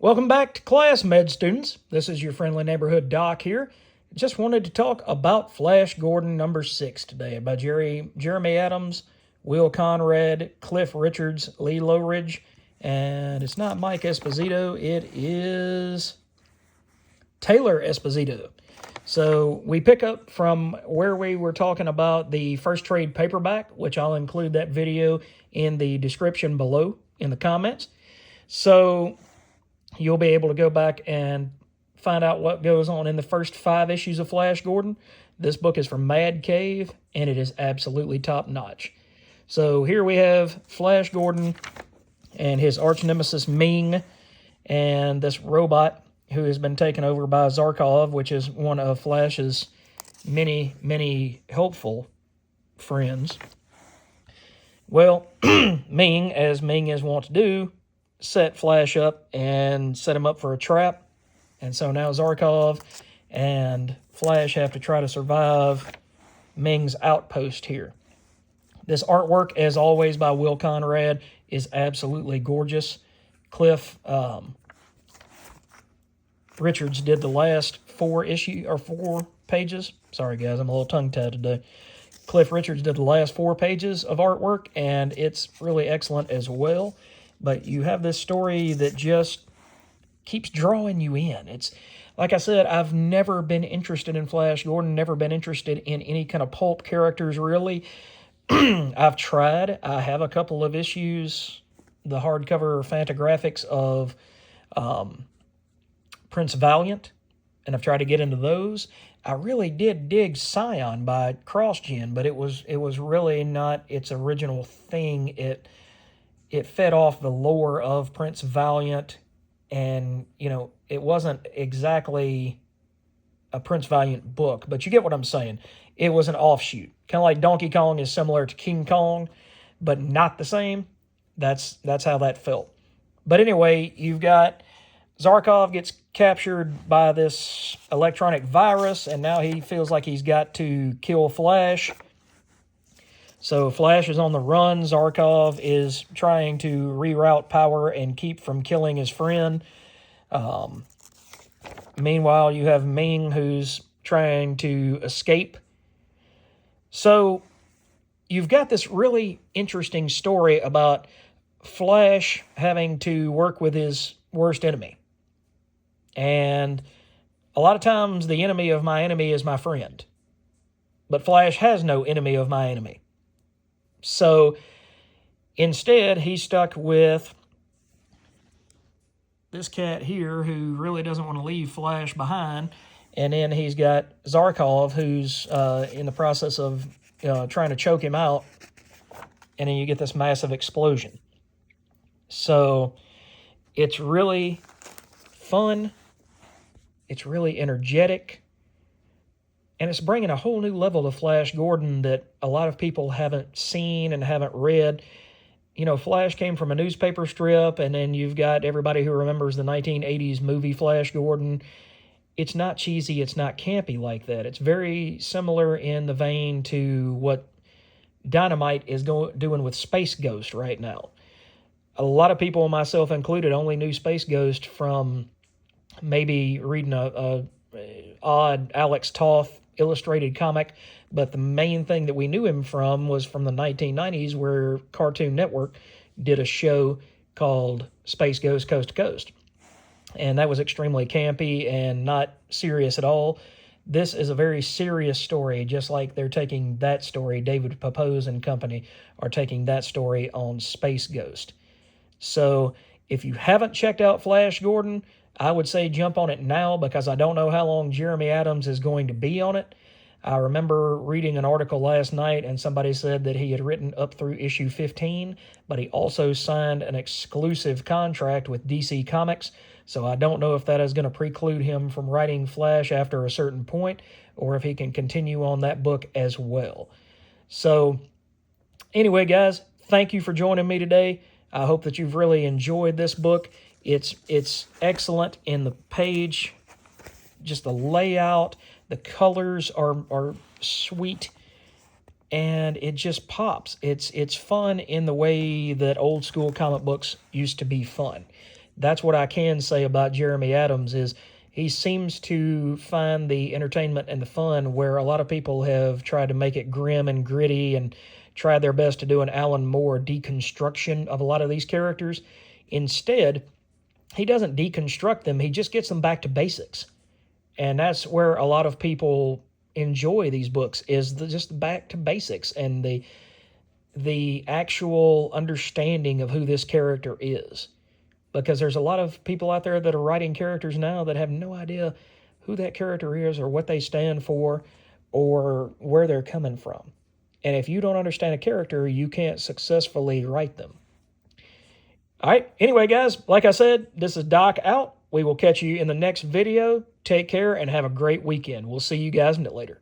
Welcome back to class, med students. This is your friendly neighborhood doc here. Just wanted to talk about Flash Gordon number 6 today by Jeremy Adams, Will Conrad, Cliff Richards, Lee Lowridge, and it's not Mike Esposito, it is Taylor Esposito. So we pick up from where we were talking about the first trade paperback, which I'll include that video in the description below in the comments. So you'll be able to go back and find out what goes on in the first 5 issues of Flash Gordon. This book is from Mad Cave, and it is absolutely top-notch. So here we have Flash Gordon and his arch-nemesis Ming, and this robot who has been taken over by Zarkov, which is one of Flash's many, many helpful friends. Well, Ming, as Ming is wont to do, set Flash up and set him up for a trap. And so now Zarkov and Flash have to try to survive Ming's outpost here. This artwork, as always, by Will Conrad is absolutely gorgeous. Cliff Richards did the last 4 pages. Sorry, guys, I'm a little tongue-tied today. Cliff Richards did the last 4 pages of artwork, and it's really excellent as well. But you have this story that just keeps drawing you in. It's, like I said, I've never been interested in Flash Gordon, never been interested in any kind of pulp characters, really. I've tried. I have a couple of issues, the hardcover Fantagraphics of Prince Valiant, and I've tried to get into those. I really did dig Scion by CrossGen, but it was really not its original thing. It fed off the lore of Prince Valiant, and, you know, it wasn't exactly a Prince Valiant book, but you get what I'm saying. It was an offshoot. Kind of like Donkey Kong is similar to King Kong, but not the same. That's how that felt. But anyway, you've got Zarkov gets captured by this electronic virus, and now he feels like he's got to kill Flash. So Flash is on the run. Zarkov is trying to reroute power and keep from killing his friend. Meanwhile, you have Ming, who's trying to escape. So you've got this really interesting story about Flash having to work with his worst enemy. And a lot of times the enemy of my enemy is my friend. But Flash has no enemy of my enemy. So instead, he's stuck with this cat here who really doesn't want to leave Flash behind. And then he's got Zarkov, who's in the process of trying to choke him out. And then you get this massive explosion. So it's really fun. It's really energetic. And it's bringing a whole new level to Flash Gordon that a lot of people haven't seen and haven't read. You know, Flash came from a newspaper strip, and then you've got everybody who remembers the 1980s movie Flash Gordon. It's not cheesy, it's not campy like that. It's very similar in the vein to what Dynamite is doing with Space Ghost right now. A lot of people, myself included, only knew Space Ghost from maybe reading a odd Alex Toth illustrated comic, but the main thing that we knew him from was from the 1990s, where Cartoon Network did a show called Space Ghost Coast to Coast. And that was extremely campy and not serious at all. This is a very serious story, just like they're taking that story, David Papose and company are taking that story on Space Ghost. So if you haven't checked out Flash Gordon, I would say jump on it now, because I don't know how long Jeremy Adams is going to be on it. I remember reading an article last night, and somebody said that he had written up through issue 15, but he also signed an exclusive contract with DC Comics, so I don't know if that is going to preclude him from writing Flash after a certain point, or if he can continue on that book as well. So, anyway, guys, thank you for joining me today. I hope that you've really enjoyed this book. It's excellent in the page, just the layout, the colors are sweet, and it just pops. It's fun in the way that old school comic books used to be fun. that's what I can say about Jeremy Adams is he seems to find the entertainment and the fun where a lot of people have tried to make it grim and gritty and tried their best to do an Alan Moore deconstruction of a lot of these characters. Instead, he doesn't deconstruct them, he just gets them back to basics. And that's where a lot of people enjoy these books, is just back to basics and the actual understanding of who this character is. Because there's a lot of people out there that are writing characters now that have no idea who that character is or what they stand for or where they're coming from. And if you don't understand a character, you can't successfully write them. All right. Anyway, guys, like I said, this is Doc out. We will catch you in the next video. Take care and have a great weekend. We'll see you guys later.